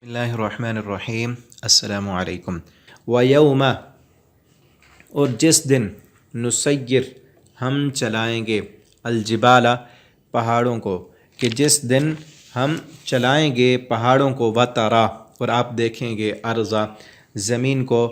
بسم اللہ الرحمن الرحیم السلام علیکم ویوم، اور جس دن نسیر ہم چلائیں گے الجبال پہاڑوں کو، کہ جس دن ہم چلائیں گے پہاڑوں کو، وترا اور آپ دیکھیں گے ارضا زمین کو،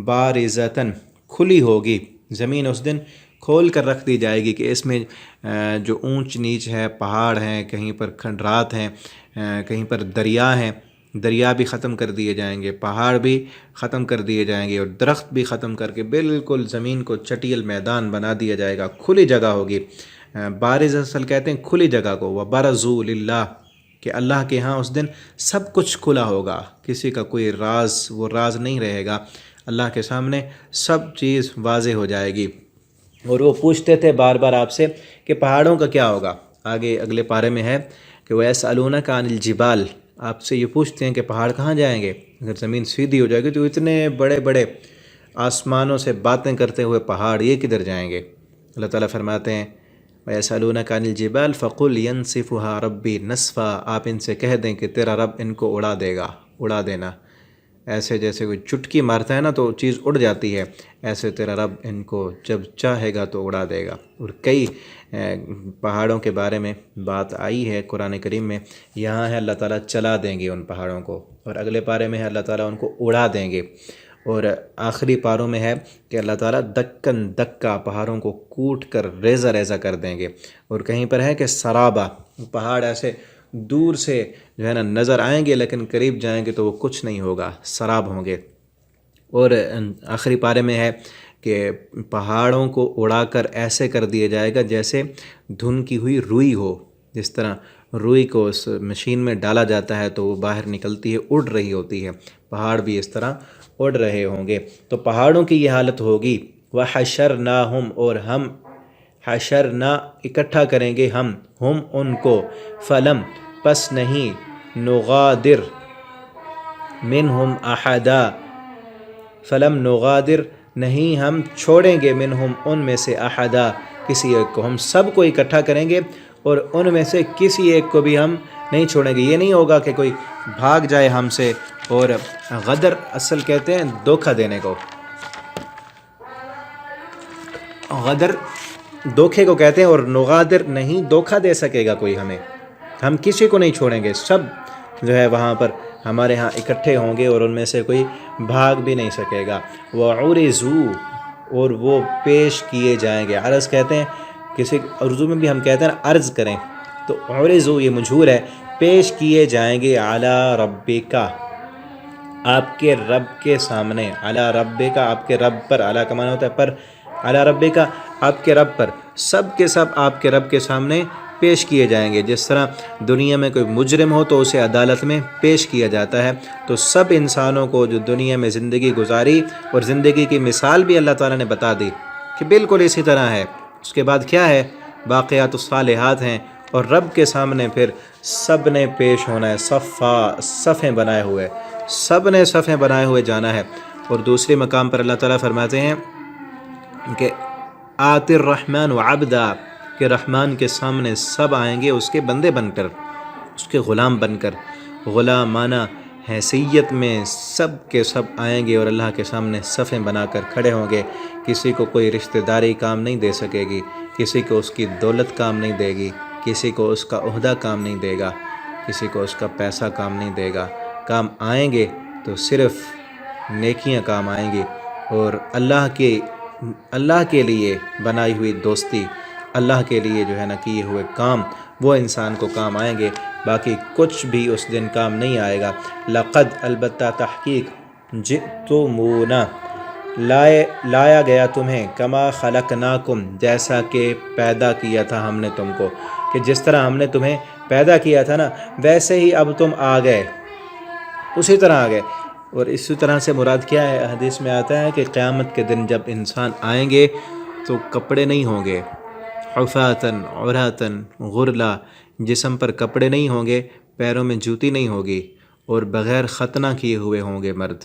بارزتاً کھلی ہوگی، زمین اس دن کھول کر رکھ دی جائے گی کہ اس میں جو اونچ نیچ ہے، پہاڑ ہیں، کہیں پر کھنڈرات ہیں، کہیں پر دریا ہیں، دریا بھی ختم کر دیے جائیں گے، پہاڑ بھی ختم کر دیے جائیں گے، اور درخت بھی ختم کر کے بالکل زمین کو چٹیل میدان بنا دیا جائے گا، کھلی جگہ ہوگی۔ بارز اصل کہتے ہیں کھلی جگہ کو، وبرزوا للہ، کہ اللہ کے ہاں اس دن سب کچھ کھلا ہوگا، کسی کا کوئی راز وہ راز نہیں رہے گا، اللہ کے سامنے سب چیز واضح ہو جائے گی۔ اور وہ پوچھتے تھے بار بار آپ سے کہ پہاڑوں کا کیا ہوگا، آگے اگلے پارے میں ہے کہ وَيَسْأَلُونَكَ عَنِ الْجِبَالِ، آپ سے یہ پوچھتے ہیں کہ پہاڑ کہاں جائیں گے، اگر زمین سیدھی ہو جائے گی تو اتنے بڑے بڑے آسمانوں سے باتیں کرتے ہوئے پہاڑ یہ کدھر جائیں گے؟ اللہ تعالیٰ فرماتے ہیں وَيَسْأَلُونَكَ عَنِ الْجِبَالِ فَقُلْ يَنْسِفُهَا رَبِّي نَسْفًا، آپ ان سے کہہ دیں کہ تیرا رب ان کو اڑا دے گا، اڑا دینا، ایسے جیسے کوئی چٹکی مارتا ہے نا تو چیز اڑ جاتی ہے، ایسے تیرا رب ان کو جب چاہے گا تو اڑا دے گا۔ اور کئی پہاڑوں کے بارے میں بات آئی ہے قرآن کریم میں، یہاں ہے اللہ تعالیٰ چلا دیں گے ان پہاڑوں کو، اور اگلے پارے میں ہے اللہ تعالیٰ ان کو اڑا دیں گے، اور آخری پاروں میں ہے کہ اللہ تعالیٰ دکن دکا پہاڑوں کو کوٹ کر ریزہ ریزہ کر دیں گے، اور کہیں پر ہے کہ سرابا، پہاڑ ایسے دور سے جو ہے نا نظر آئیں گے لیکن قریب جائیں گے تو وہ کچھ نہیں ہوگا، سراب ہوں گے۔ اور آخری پارے میں ہے کہ پہاڑوں کو اڑا کر ایسے کر دیا جائے گا جیسے دھن کی ہوئی روئی ہو، جس طرح روئی کو اس مشین میں ڈالا جاتا ہے تو وہ باہر نکلتی ہے، اڑ رہی ہوتی ہے، پہاڑ بھی اس طرح اڑ رہے ہوں گے، تو پہاڑوں کی یہ حالت ہوگی۔ وَحَشَرْنَاهُمْ، اور ہم حشرنا اکٹھا کریں گے ہم ان کو، فلم پس نہیں، نغادر منہم احدا، فلم نغادر نہیں ہم چھوڑیں گے منہم ان میں سے احدا کسی ایک کو، ہم سب کو اکٹھا کریں گے اور ان میں سے کسی ایک کو بھی ہم نہیں چھوڑیں گے۔ یہ نہیں ہوگا کہ کوئی بھاگ جائے ہم سے، اور غدر اصل کہتے ہیں دھوکہ دینے کو، غدر دھوکے کو کہتے ہیں، اور نغادر نہیں دھوکہ دے سکے گا کوئی ہمیں، ہم کسی کو نہیں چھوڑیں گے، سب جو ہے وہاں پر ہمارے ہاں اکٹھے ہوں گے اور ان میں سے کوئی بھاگ بھی نہیں سکے گا۔ وَعُرِضُوا، اور وہ پیش کیے جائیں گے، عرض کہتے ہیں، کسی اردو میں بھی ہم کہتے ہیں عرض کریں، تو عُرِضُوا یہ مجہور ہے، پیش کیے جائیں گے، علی ربک، آپ کے رب کے سامنے، علی ربک آپ کے رب پر، علی کا معنی ہوتا ہے پر، علی ربک آپ کے رب پر، سب کے سب آپ کے رب کے سامنے پیش کیے جائیں گے۔ جس طرح دنیا میں کوئی مجرم ہو تو اسے عدالت میں پیش کیا جاتا ہے، تو سب انسانوں کو جو دنیا میں زندگی گزاری اور زندگی کی مثال بھی اللہ تعالیٰ نے بتا دی کہ بالکل اسی طرح ہے، اس کے بعد کیا ہے، باقیات الصالحات ہیں، اور رب کے سامنے پھر سب نے پیش ہونا ہے، صفیں بنائے ہوئے، سب نے صفیں بنائے ہوئے جانا ہے۔ اور دوسرے مقام پر اللہ تعالیٰ فرماتے ہیں کہ آت الرحمن عبدا، کہ رحمان کے سامنے سب آئیں گے اس کے بندے بن کر، اس کے غلام بن کر، غلامانہ حیثیت میں سب کے سب آئیں گے اور اللہ کے سامنے صفیں بنا کر کھڑے ہوں گے، کسی کو کوئی رشتہ داری کام نہیں دے سکے گی، کسی کو اس کی دولت کام نہیں دے گی، کسی کو اس کا عہدہ کام نہیں دے گا، کسی کو اس کا پیسہ کام نہیں دے گا، کام آئیں گے تو صرف نیکیاں کام آئیں گی، اور اللہ کے لیے بنائی ہوئی دوستی، اللہ کے لیے جو ہے نا کیے ہوئے کام وہ انسان کو کام آئیں گے، باقی کچھ بھی اس دن کام نہیں آئے گا۔ لقد البتہ تحقیق، جئتمونا لایا گیا تمہیں، کما خلقناکم جیسا کہ پیدا کیا تھا ہم نے تم کو، کہ جس طرح ہم نے تمہیں پیدا کیا تھا نا ویسے ہی اب تم آ گئے، اسی طرح آ گئے۔ اور اسی طرح سے مراد کیا ہے، حدیث میں آتا ہے کہ قیامت کے دن جب انسان آئیں گے تو کپڑے نہیں ہوں گے، حفاتن عراتن غرلا، جسم پر کپڑے نہیں ہوں گے، پیروں میں جوتی نہیں ہوگی، اور بغیر ختنہ کیے ہوئے ہوں گے مرد،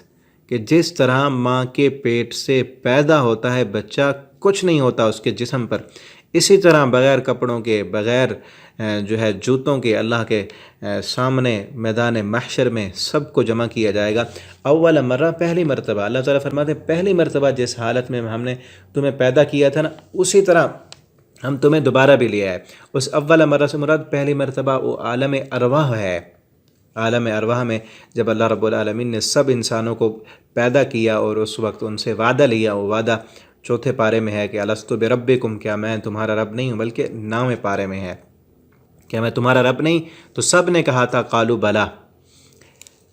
کہ جس طرح ماں کے پیٹ سے پیدا ہوتا ہے بچہ، کچھ نہیں ہوتا اس کے جسم پر، اسی طرح بغیر کپڑوں کے، بغیر جو ہے جوتوں کے اللہ کے سامنے میدان محشر میں سب کو جمع کیا جائے گا۔ اول مرہ، پہلی مرتبہ، اللہ تعالیٰ فرماتے ہیں پہلی مرتبہ جس حالت میں ہم نے تمہیں پیدا کیا تھا نا، اسی طرح ہم تمہیں دوبارہ بھی لیا ہے۔ اس اول مرہ سے مراد پہلی مرتبہ وہ عالم ارواح ہے۔ عالم ارواح میں جب اللہ رب العالمین نے سب انسانوں کو پیدا کیا اور اس وقت ان سے وعدہ لیا، وہ وعدہ چوتھے پارے میں ہے کہ الستو بربکم، کیا میں تمہارا رب نہیں ہوں، بلکہ 9ویں پارے میں ہے کیا میں تمہارا رب نہیں، تو سب نے کہا تھا قالوا بلا۔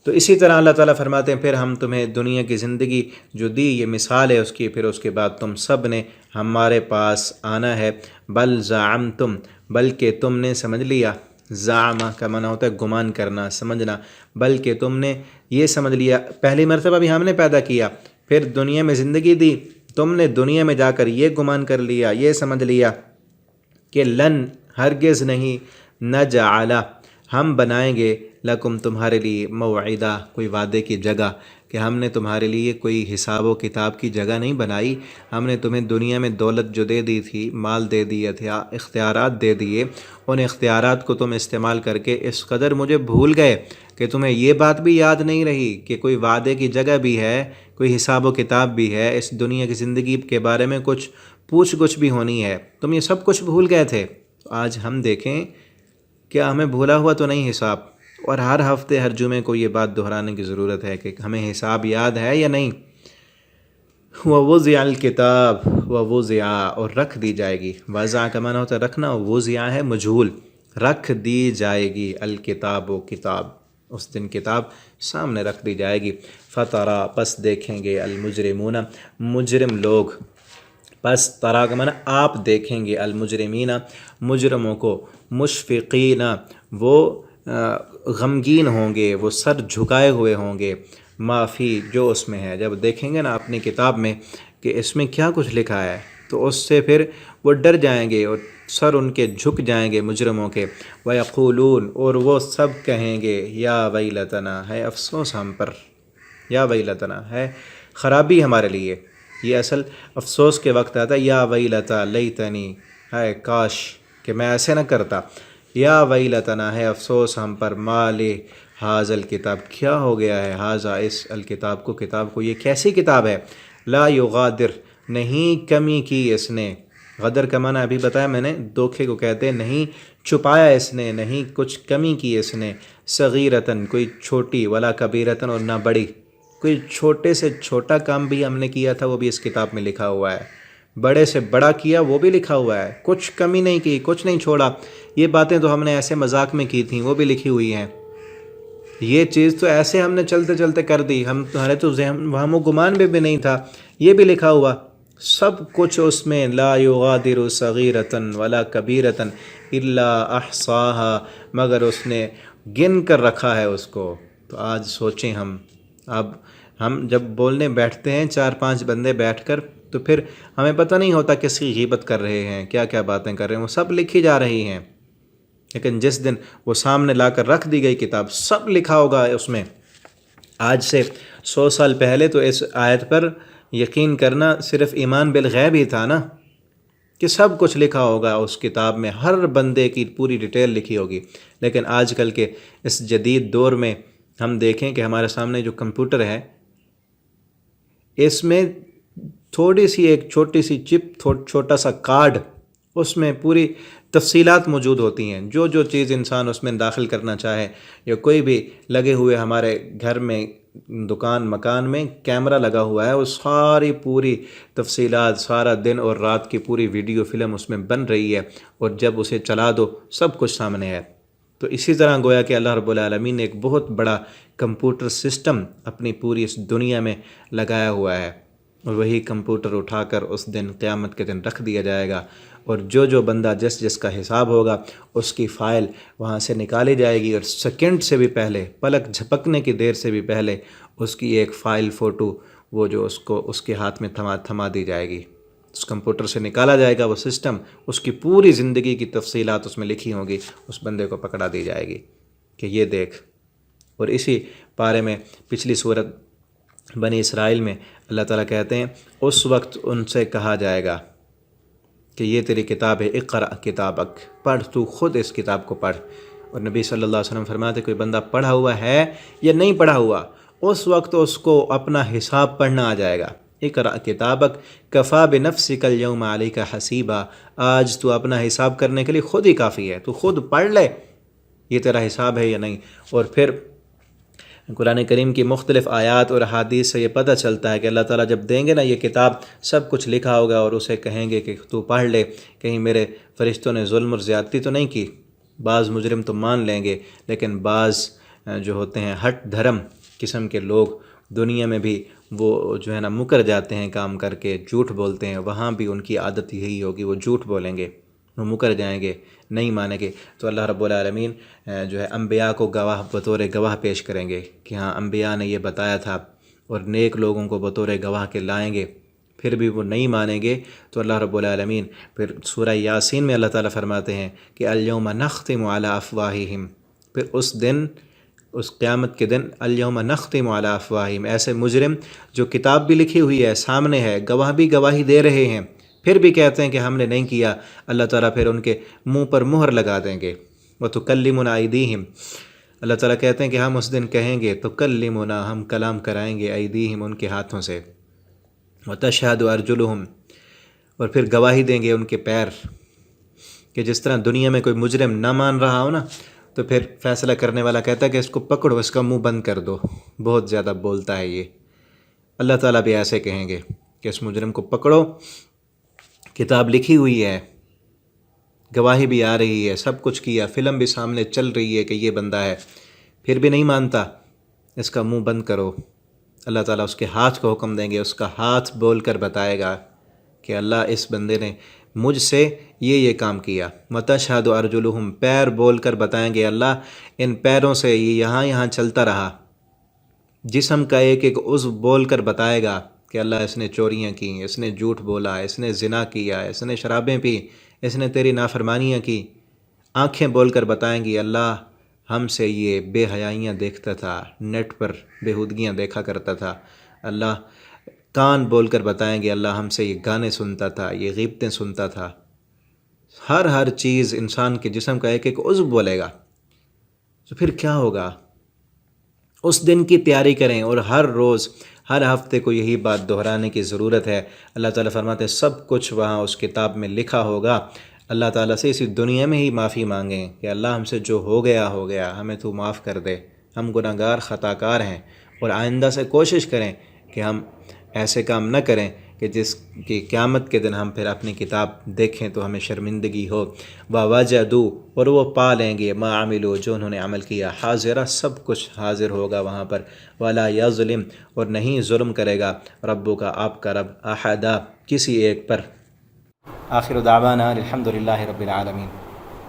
تو اسی طرح اللہ تعالیٰ فرماتے ہیں پھر ہم تمہیں دنیا کی زندگی جو دی، یہ مثال ہے اس کی، پھر اس کے بعد تم سب نے ہمارے پاس آنا ہے۔ بل زعمتم، بلکہ تم نے سمجھ لیا، زعمہ کا معنی ہوتا ہے گمان کرنا، سمجھنا، بلکہ تم نے یہ سمجھ لیا، پہلی مرتبہ بھی ہم نے پیدا کیا، پھر دنیا میں زندگی دی، تم نے دنیا میں جا کر یہ گمان کر لیا، یہ سمجھ لیا کہ لن، ہرگز نہیں، نجعل، ہم بنائیں گے، لکم، تمہارے لیے، موعدہ، کوئی وعدے کی جگہ، کہ ہم نے تمہارے لیے کوئی حساب و کتاب کی جگہ نہیں بنائی۔ ہم نے تمہیں دنیا میں دولت جو دے دی تھی، مال دے دیا تھا، اختیارات دے دیے، ان اختیارات کو تم استعمال کر کے اس قدر مجھے بھول گئے کہ تمہیں یہ بات بھی یاد نہیں رہی کہ کوئی وعدے کی جگہ بھی ہے، کوئی حساب و کتاب بھی ہے، اس دنیا کی زندگی کے بارے میں کچھ پوچھ گچھ بھی ہونی ہے، تم یہ سب کچھ بھول گئے تھے۔ آج ہم دیکھیں کیا ہمیں بھولا ہوا تو نہیں حساب، اور ہر ہفتے ہر جمعے کو یہ بات دہرانے کی ضرورت ہے کہ ہمیں حساب یاد ہے یا نہیں۔ وَوُضِعَ الْكِتَابُ، وَوُضِعَ، اور رکھ دی جائے گی، وضع کا معنی ہوتا ہے رکھنا، وضع ہے مجہول، رکھ دی جائے گی، الکتاب، و کتاب، اس دن کتاب سامنے رکھ دی جائے گی۔ فَتَرَى، پس دیکھیں گے، المجرمون، مجرم لوگ، پس ترا کا معنی آپ دیکھیں گے، المجرمین، مجرموں کو، مشفقین، وہ غمگین ہوں گے، وہ سر جھکائے ہوئے ہوں گے، معافی، جو اس میں ہے، جب دیکھیں گے نا اپنی کتاب میں کہ اس میں کیا کچھ لکھا ہے تو اس سے پھر وہ ڈر جائیں گے اور سر ان کے جھک جائیں گے مجرموں کے۔ وَيَقُولُونَ، اور وہ سب کہیں گے، یا ویلتنا، ہے افسوس ہم پر، یا ویلتنا، ہے خرابی ہمارے لیے۔ یہ اصل افسوس کے وقت آتا ہے، یا ویلتا لیتنی، ہے کاش کہ میں ایسے نہ کرتا، یا ویلتنا، ہے افسوس ہم پر، مال حاذا الکتاب، کیا ہو گیا ہے، حاذا، اس الکتاب کو، کتاب کو، یہ کیسی کتاب ہے، لا یغادر، نہیں کمی کی اس نے، غدر کا معنی ابھی بتایا میں نے، دھوکے کو کہتے ہیں، نہیں چھپایا اس نے، نہیں کچھ کمی کی اس نے، صغیرتن، کوئی چھوٹی، ولا کبیرتن، اور نہ بڑی، کوئی چھوٹے سے چھوٹا کام بھی ہم نے کیا تھا وہ بھی اس کتاب میں لکھا ہوا ہے، بڑے سے بڑا کیا وہ بھی لکھا ہوا ہے، کچھ کمی نہیں کی، کچھ نہیں چھوڑا۔ یہ باتیں تو ہم نے ایسے مذاق میں کی تھیں، وہ بھی لکھی ہوئی ہیں۔ یہ چیز تو ایسے ہم نے چلتے چلتے کر دی، ہمارے تو ذہن، وہم و گمان بھی نہیں تھا، یہ بھی لکھا ہوا، سب کچھ اس میں، لا یغادر صغیرتن ولا کبیرتن الا احصاها، مگر اس نے گن کر رکھا ہے اس کو۔ تو آج سوچیں اب ہم جب بولنے بیٹھتے ہیں 4-5 بندے بیٹھ کر، تو پھر ہمیں پتہ نہیں ہوتا کس کی غیبت کر رہے ہیں، کیا کیا باتیں کر رہے ہیں، وہ سب لکھی جا رہی ہیں، لیکن جس دن وہ سامنے لا کر رکھ دی گئی کتاب، سب لکھا ہوگا اس میں۔ آج سے 100 سال پہلے تو اس آیت پر یقین کرنا صرف ایمان بالغیب ہی تھا نا، کہ سب کچھ لکھا ہوگا اس کتاب میں، ہر بندے کی پوری ڈیٹیل لکھی ہوگی۔ لیکن آج کل کے اس جدید دور میں ہم دیکھیں کہ ہمارے سامنے جو کمپیوٹر ہے، اس میں تھوڑی سی ایک چھوٹی سی چپ، چھوٹا سا کارڈ، اس میں پوری تفصیلات موجود ہوتی ہیں، جو جو چیز انسان اس میں داخل کرنا چاہے، یا کوئی بھی لگے ہوئے ہمارے گھر میں، دکان مکان میں کیمرہ لگا ہوا ہے، وہ ساری پوری تفصیلات، سارا دن اور رات کی پوری ویڈیو فلم اس میں بن رہی ہے، اور جب اسے چلا دو سب کچھ سامنے ہے۔ تو اسی طرح گویا کہ اللہ رب العالمین نے ایک بہت بڑا کمپیوٹر سسٹم اپنی پوری اس دنیا میں لگایا ہوا ہے، اور وہی کمپیوٹر اٹھا کر اس دن، قیامت کے دن رکھ دیا جائے گا، اور جو جو بندہ جس کا حساب ہوگا اس کی فائل وہاں سے نکالی جائے گی، اور سیکنڈ سے بھی پہلے، پلک جھپکنے کی دیر سے بھی پہلے اس کی ایک فائل، فوٹو، وہ جو اس کے ہاتھ میں تھما دی جائے گی، اس کمپیوٹر سے نکالا جائے گا وہ سسٹم، اس کی پوری زندگی کی تفصیلات اس میں لکھی ہوں گی، اس بندے کو پکڑا دی جائے گی کہ یہ دیکھ۔ اور اسی پارے میں پچھلی سورت بنی اسرائیل میں اللہ تعالیٰ کہتے ہیں، اس وقت ان سے کہا جائے گا کہ یہ تیری کتاب ہے، اقرأ کتابک، پڑھ، تو خود اس کتاب کو پڑھ۔ اور نبی صلی اللہ علیہ وسلم فرماتے کوئی بندہ پڑھا ہوا ہے یا نہیں پڑھا ہوا، اس وقت اس کو اپنا حساب پڑھنا آ جائے گا۔ اقرأ کتابک کفا بنفسک اليوم علیک حسیبا، آج تو اپنا حساب کرنے کے لیے خود ہی کافی ہے، تو خود پڑھ لے یہ تیرا حساب ہے یا نہیں۔ اور پھر قرآن کریم کی مختلف آیات اور احادیث سے یہ پتہ چلتا ہے کہ اللہ تعالیٰ جب دیں گے نا یہ کتاب، سب کچھ لکھا ہوگا اور اسے کہیں گے کہ تو پڑھ لے، کہیں میرے فرشتوں نے ظلم اور زیادتی تو نہیں کی۔ بعض مجرم تو مان لیں گے، لیکن بعض جو ہوتے ہیں ہٹ دھرم قسم کے لوگ دنیا میں بھی وہ جو ہے نا مکر جاتے ہیں کام کر کے، جھوٹ بولتے ہیں، وہاں بھی ان کی عادت یہی ہوگی، وہ جھوٹ بولیں گے، وہ مکر جائیں گے، نہیں مانیں گے۔ تو اللہ رب العالمین جو ہے انبیاء کو گواہ بطور گواہ پیش کریں گے کہ ہاں انبیاء نے یہ بتایا تھا، اور نیک لوگوں کو بطور گواہ کے لائیں گے، پھر بھی وہ نہیں مانیں گے تو اللہ رب العالمین پھر سورہ یاسین میں اللہ تعالیٰ فرماتے ہیں کہ الیوم نختم علی افواہہم، پھر اس دن، اس قیامت کے دن، الیوم نختم علی افواہہم، ایسے مجرم جو کتاب بھی لکھی ہوئی ہے سامنے ہے، گواہ بھی گواہی دے رہے ہیں، پھر بھی کہتے ہیں کہ ہم نے نہیں کیا، اللہ تعالیٰ پھر ان کے منہ پر مہر لگا دیں گے۔ وَتُكَلِّمُنَا أَيْدِيهِمْ، اللہ تعالیٰ کہتے ہیں کہ ہم اس دن کہیں گے تُكَلِّمُنَا، ہم کلام کرائیں گے، ایدیہم، ان کے ہاتھوں سے، وَتَشْهَدُ أَرْجُلُهُمْ، اور پھر گواہی دیں گے ان کے پیر، کہ جس طرح دنیا میں کوئی مجرم نہ مان رہا ہو نا تو پھر فیصلہ کرنے والا کہتا ہے کہ اس کو پکڑو، اس کا منہ بند کر دو، بہت زیادہ بولتا ہے یہ، اللہ تعالیٰ بھی ایسے کہیں گے کہ اس مجرم کو پکڑو، کتاب لکھی ہوئی ہے، گواہی بھی آ رہی ہے، سب کچھ کیا، فلم بھی سامنے چل رہی ہے کہ یہ بندہ ہے، پھر بھی نہیں مانتا، اس کا منہ بند کرو۔ اللہ تعالیٰ اس کے ہاتھ کو حکم دیں گے، اس کا ہاتھ بول کر بتائے گا کہ اللہ اس بندے نے مجھ سے یہ کام کیا۔ وَتَشْهَدُ أَرْجُلُهُمْ، پیر بول کر بتائیں گے اللہ ان پیروں سے یہ یہاں چلتا رہا۔ جسم کا ایک ایک عضو بول کر بتائے گا کہ اللہ اس نے چوریاں کی، اس نے جھوٹ بولا، اس نے زنا کیا، اس نے شرابیں پی، اس نے تیری نافرمانیاں کی۔ آنکھیں بول کر بتائیں گی اللہ ہم سے یہ بے حیائیاں دیکھتا تھا، نیٹ پر بیہودگیاں دیکھا کرتا تھا۔ اللہ کان بول کر بتائیں گے اللہ ہم سے یہ گانے سنتا تھا، یہ غیبتیں سنتا تھا۔ ہر چیز انسان کے جسم کا ایک ایک عضو بولے گا، تو پھر کیا ہوگا؟ اس دن کی تیاری کریں، اور ہر روز، ہر ہفتے کو یہی بات دہرانے کی ضرورت ہے۔ اللہ تعالیٰ فرماتے ہیں سب کچھ وہاں اس کتاب میں لکھا ہوگا۔ اللہ تعالیٰ سے اسی دنیا میں ہی معافی مانگیں کہ اللہ ہم سے جو ہو گیا، ہمیں تو معاف کر دے، ہم گناہ گار خطا کار ہیں، اور آئندہ سے کوشش کریں کہ ہم ایسے کام نہ کریں کہ جس کی قیامت کے دن ہم پھر اپنی کتاب دیکھیں تو ہمیں شرمندگی ہو۔ وَوَجَدُوا، اور وہ پا لیں گے، مَا عَمِلُوا، جو انہوں نے عمل کیا، حاضرہ، سب کچھ حاضر ہوگا وہاں پر، وَلَا يَظْلِمُ، اور نہیں ظلم کرے گا ربک، آپ کا رب، احدا، کسی ایک پر۔ آخر دعوانا الحمد للہ رب العالمین۔